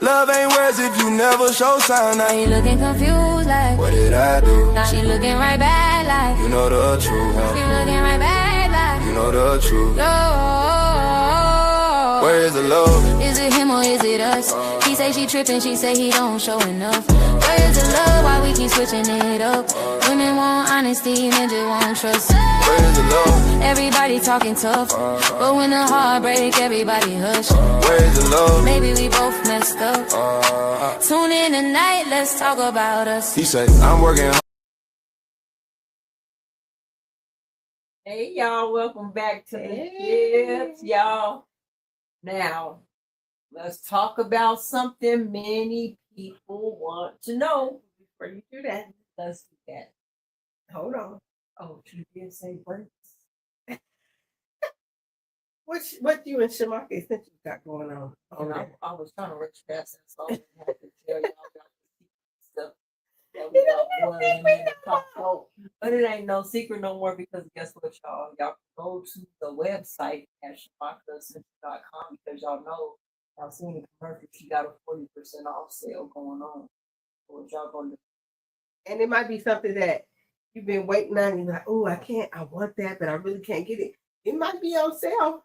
Love ain't words if you never show sign. Now you looking confused like, what did I do? now she looking right back like, You know the truth, she looking right back like, You know the truth. oh. Where is the love? Is it him or is it us? He say she tripping, she say he don't show enough. Where is the love while we keep switching it up? Women want honesty, men just want trust. Where is the love? Everybody talking tough, but when the heart break, everybody hush. Where is the love? Maybe we both messed up. Tune in tonight, let's talk about us. He say I'm working hard. Hey y'all, welcome back to the kids, y'all. Now, let's talk about something many people want to know. Before you do that, Let's do that. hold on. Oh, she did say breaks. What you and Shamaka essentially got going on? And I was trying to reach that since I had to tell y'all about the stuff that we got going in the top floor. But it ain't no secret no more because guess what, y'all? Y'all can go to the website at ShamakaEssentials.com because y'all know y'all seen the commercial. She got a 40% off sale going on. So what y'all gonna do? And it might be something that you've been waiting on. You're like, oh, I want that, but I really can't get it. It might be on sale.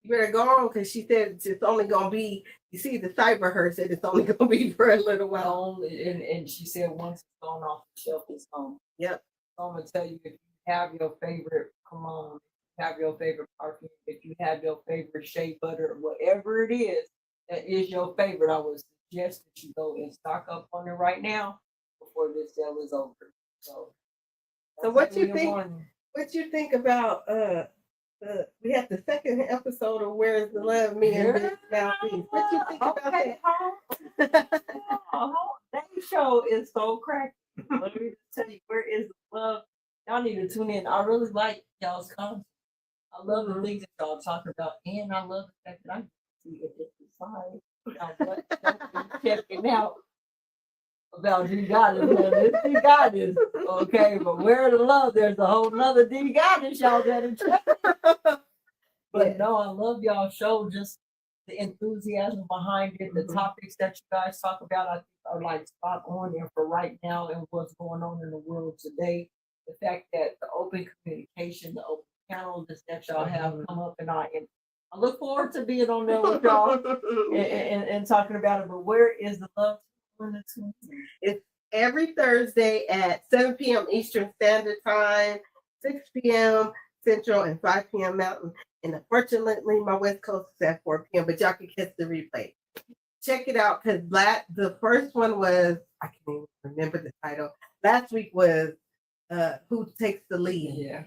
You better go on because she said it's only gonna be. You see, the cyber her said it's only gonna be for a little while. And she said once it's gone off the shelf, it's gone. Yep. So I'm gonna tell you if you have your favorite cologne, if you have your favorite perfume, if you have your favorite shea butter, whatever it is that is your favorite, I would suggest that you go and stock up on it right now before this sale is over. So what you think? What you think about we have the second episode of Where's the Love? Me and Big Mouthpiece. What you think about that? That show is so cracky. Let me tell you, Where is the Love? Y'all need to tune in. I really like y'all's content. I love the things that y'all talk about, and I love the fact that I see a different side. Checking out. about D Goddess. It's D Goddess, okay? But where the love, there's a whole nother D Goddess, y'all better check. But no, I love y'all show, just the enthusiasm behind it, the topics that you guys talk about, I think are like spot on there for right now and what's going on in the world today. The fact that the open communication, the open panel that y'all have come up, and I look forward to being on there with y'all and talking about it. But where is the love? It's every Thursday at 7 p.m. Eastern Standard Time, 6 p.m. Central, and 5 p.m. Mountain. And unfortunately, my West Coast is at 4 p.m., but y'all can catch the replay. Check it out, because the first one was, I can't even remember the title. Last week was Who Takes the Lead? Yeah.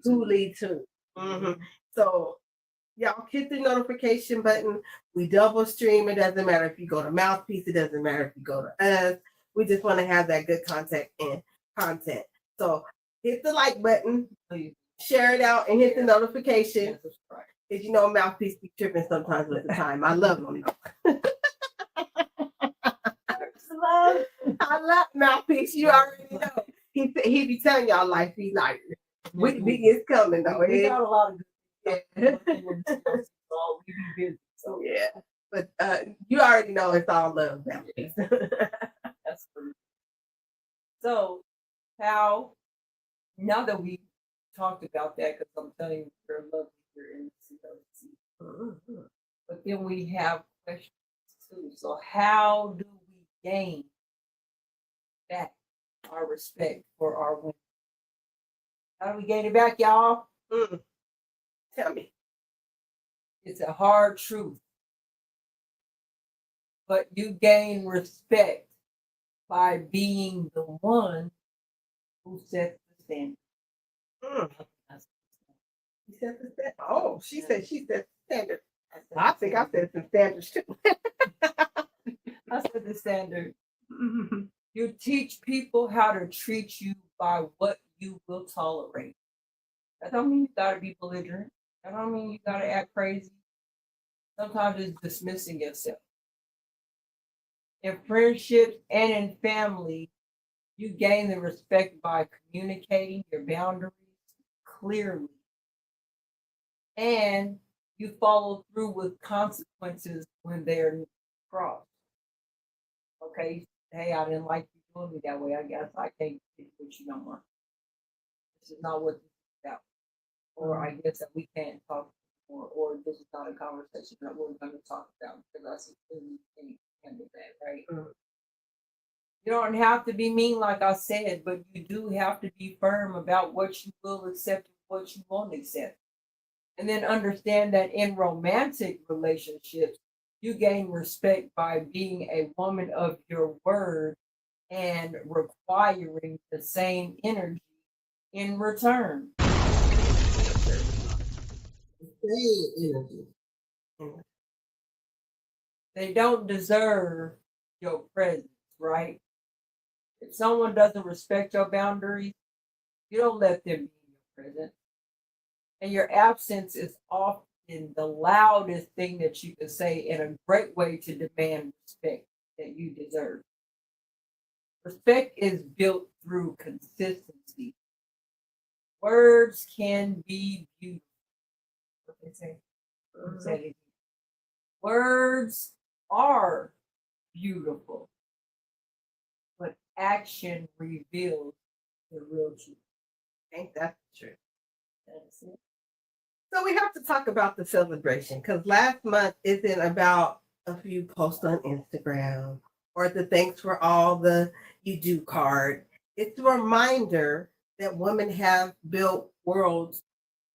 Who leads who? Mm-hmm. So y'all hit the notification button. We double stream. It doesn't matter if you go to Mouthpiece. It doesn't matter if you go to us. We just want to have that good content. So hit the like button, share it out, and hit the notification. Because you know Mouthpiece be tripping sometimes with the time. I love him. I love Mouthpiece. You already know. He be telling y'all life. He like, it's coming though. We got a lot of good So yeah, but you already know it's all love now. That's true. So how, now that we talked about that, because I'm telling you, we're lovely here in COC. But then we have questions too. So how do we gain back our respect for our women? How do we gain it back, y'all? Tell me. It's a hard truth. But you gain respect by being the one who sets the standard. You said the standard? Oh, she said she set the standard. I think I said some standards too. I said the standard. You teach people how to treat you by what you will tolerate. That don't mean you gotta be belligerent. That don't mean you gotta act crazy. Sometimes it's dismissing yourself. In friendships and in family, you gain the respect by communicating your boundaries clearly. And you follow through with consequences when they're crossed. Okay, hey, I didn't like you doing me that way. I guess I can't get with you no more. This is not what this is about. Or I guess that we can't talk more, or this is not a conversation that we're going to talk about because I see you can't handle that, right? You don't have to be mean, like I said, but you do have to be firm about what you will accept and what you won't accept. And then understand that in romantic relationships, you gain respect by being a woman of your word and requiring the same energy in return. They don't deserve your presence, right? If someone doesn't respect your boundaries, you don't let them be in your presence. And your absence is often the loudest thing that you can say, and a great way to demand respect that you deserve. Respect is built through consistency. Words can be beautiful. What they say. Words are beautiful, but action reveals the real truth. Ain't that the truth? That's it. So we have to talk about the celebration, because last month isn't about a few posts on Instagram or the thanks for all the you do card. It's a reminder that women have built worlds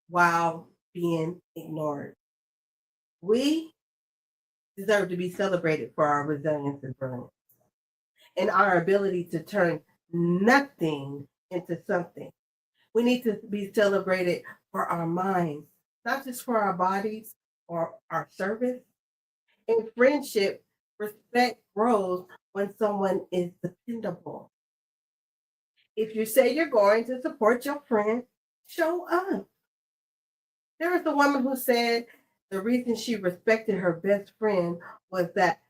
while being ignored. We deserve to be celebrated for our resilience and brilliance and our ability to turn nothing into something. We need to be celebrated for our minds, not just for our bodies or our service. In friendship, respect grows when someone is dependable. If you say you're going to support your friend, show up. There was a woman who said the reason she respected her best friend was that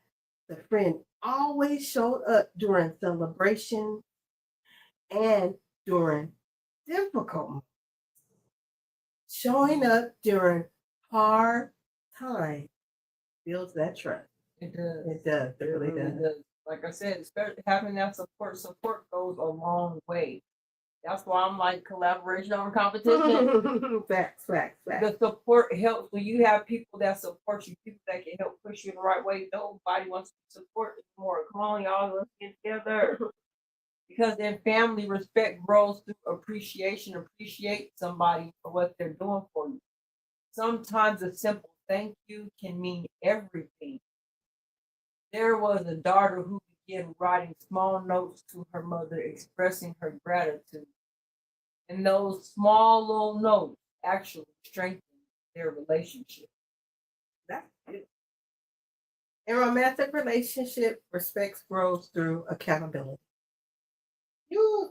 the friend always showed up during celebration and during difficult moments. Showing up during hard times builds that trust. It does. It does. It really does. Like I said, especially having that support goes a long way. That's why I'm like collaboration over competition. Facts. The support helps when you have people that support you, people that can help push you in the right way. Nobody wants to support you more. Come on, y'all, let's get together. Because in family, respect grows through appreciation. Appreciate somebody for what they're doing for you. Sometimes a simple thank you can mean everything. There was a daughter who began writing small notes to her mother expressing her gratitude. And those small little notes actually strengthened their relationship. That's it. In romantic relationship, respect grows through accountability.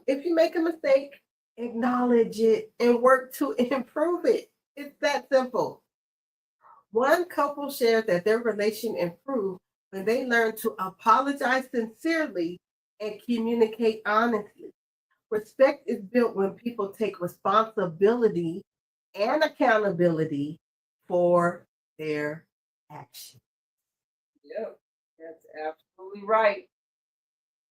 If you make a mistake, acknowledge it and work to improve it. It's that simple. One couple shared that their relation improved when they learned to apologize sincerely and communicate honestly. Respect is built when people take responsibility and accountability for their actions. Yep, that's absolutely right.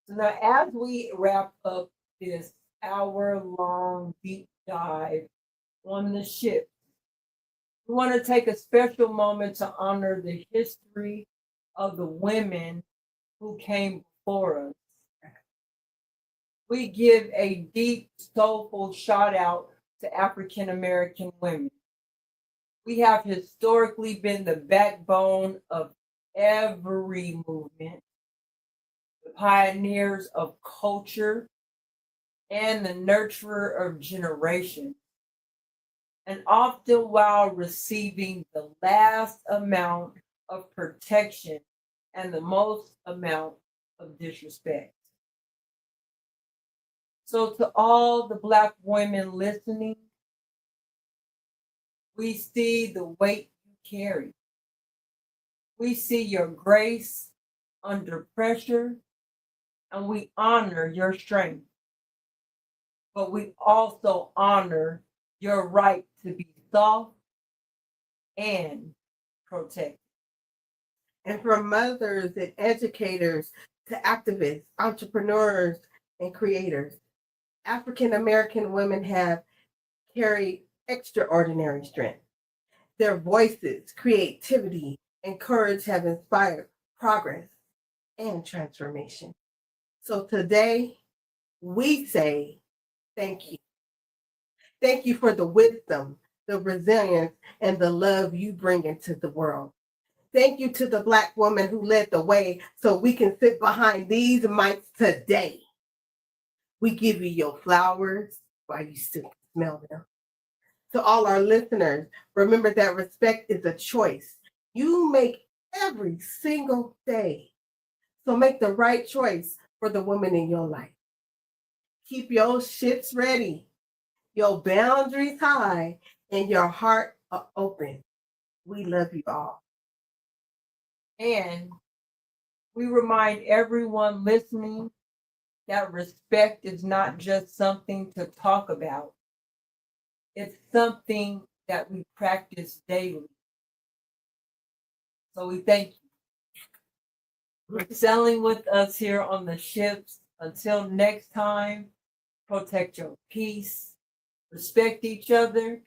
So now, as we wrap up this hour-long deep dive on the ship, we want to take a special moment to honor the history of the women who came before us. We give a deep, soulful shout out to African American women. We have historically been the backbone of every movement, the pioneers of culture, and the nurturer of generations. And often while receiving the last amount of protection and the most amount of disrespect. So to all the Black women listening, we see the weight you carry. We see your grace under pressure, and we honor your strength. But we also honor your right to be soft and protected. And from mothers and educators to activists, entrepreneurs, and creators, African American women have carried extraordinary strength. Their voices, creativity, and courage have inspired progress and transformation. So today, we say thank you. Thank you for the wisdom, the resilience, and the love you bring into the world. Thank you to the Black woman who led the way so we can sit behind these mics today. We give you your flowers while you still smell them. To all our listeners, remember that respect is a choice you make every single day. So make the right choice for the woman in your life. Keep your shits ready, your boundaries high, and your heart open. We love you all. And we remind everyone listening that respect is not just something to talk about. It's something that we practice daily. So we thank you for sailing with us here on the ships. Until next time, protect your peace, respect each other,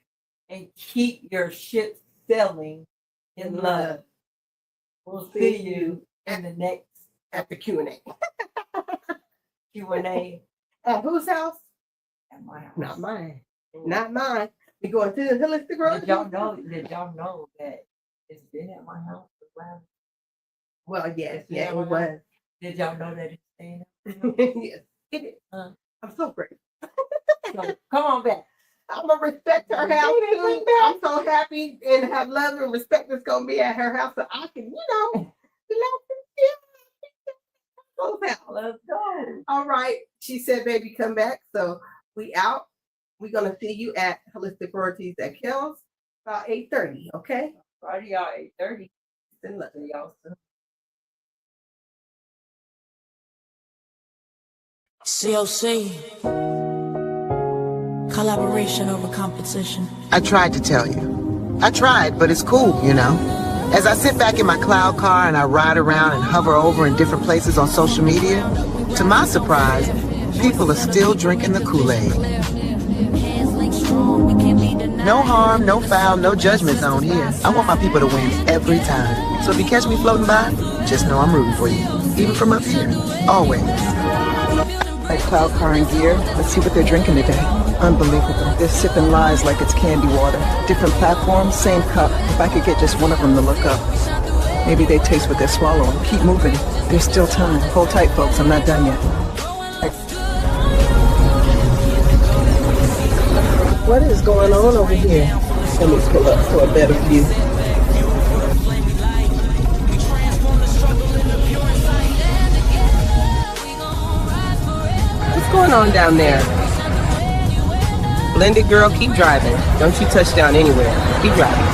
and keep your ship sailing in love. We'll see you in the next at the Q&A. Q&A. At whose house? At my house. Not mine. Not mine. We going to the holistic road. Did y'all know that it's been at my house for a while? Well, yes, yeah, it was. Did y'all know that it's staying? Yes, it is. I'm so grateful. So come on back. I'm gonna respect her house too. I'm so happy and have love and respect that's gonna be at her house, so I can, Let's go. All right. She said, "Baby, come back." So we out. We're gonna see you at Holistic Royalties at Kellz about 8:30. Okay. Friday, y'all 8:30. Then look, See y'all soon. COC. Collaboration over competition. I tried to tell you. I tried, but it's cool, you know. As I sit back in my cloud car and I ride around and hover over in different places on social media, to my surprise, people are still drinking the Kool-Aid. No harm, no foul, no judgment zone here. I want my people to win every time. So if you catch me floating by, just know I'm rooting for you. Even from up here. Always. Like cloud car and gear, let's see what they're drinking today. Unbelievable. They're sipping lies like it's candy water. Different platforms, same cup. If I could get just one of them to look up. Maybe they taste what they're swallowing. Keep moving. There's still time. Hold tight, folks. I'm not done yet. What is going on over here? Let me pull up for a better view. What's going on down there? Blended girl, keep driving. Don't you touch down anywhere. Keep driving.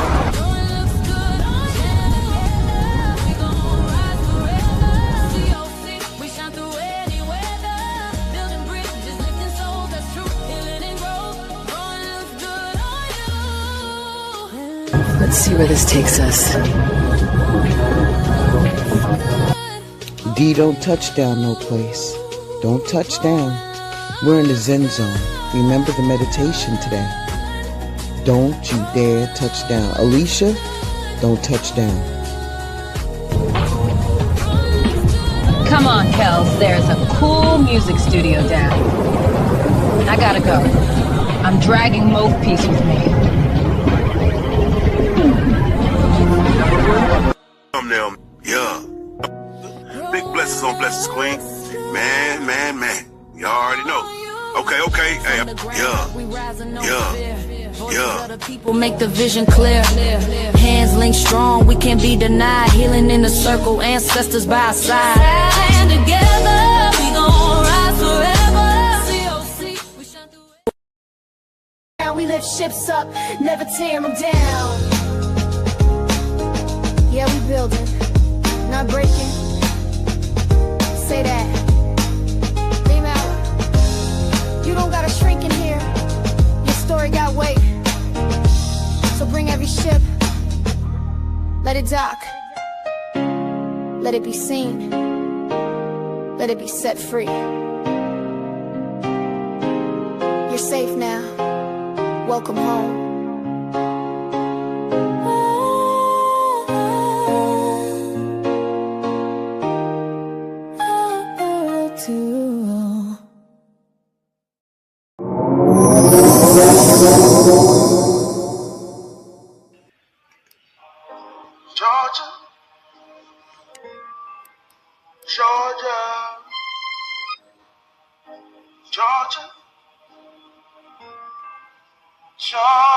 Let's see where this takes us. D, don't touch down no place. Don't touch down. We're in the Zen zone. Remember the meditation today. Don't you dare touch down. Alicia, don't touch down. Come on, Kellz. There's a cool music studio down. I gotta go. I'm dragging Mouthpiece with me. Them, yeah. Big blessings on blessings, Queen. Man. You already know. Okay. Hey, yeah. People make the vision clear. Hands linked strong, we can't be denied. Healing in the circle, ancestors by our side. Stand together, we gon' rise forever. We lift ships up, never tear them down. Yeah, we building, not breaking. Say that. Lean out. You don't gotta shrink in here. Your story got weight. So bring every ship. Let it dock. Let it be seen. Let it be set free. You're safe now. Welcome home. Georgia.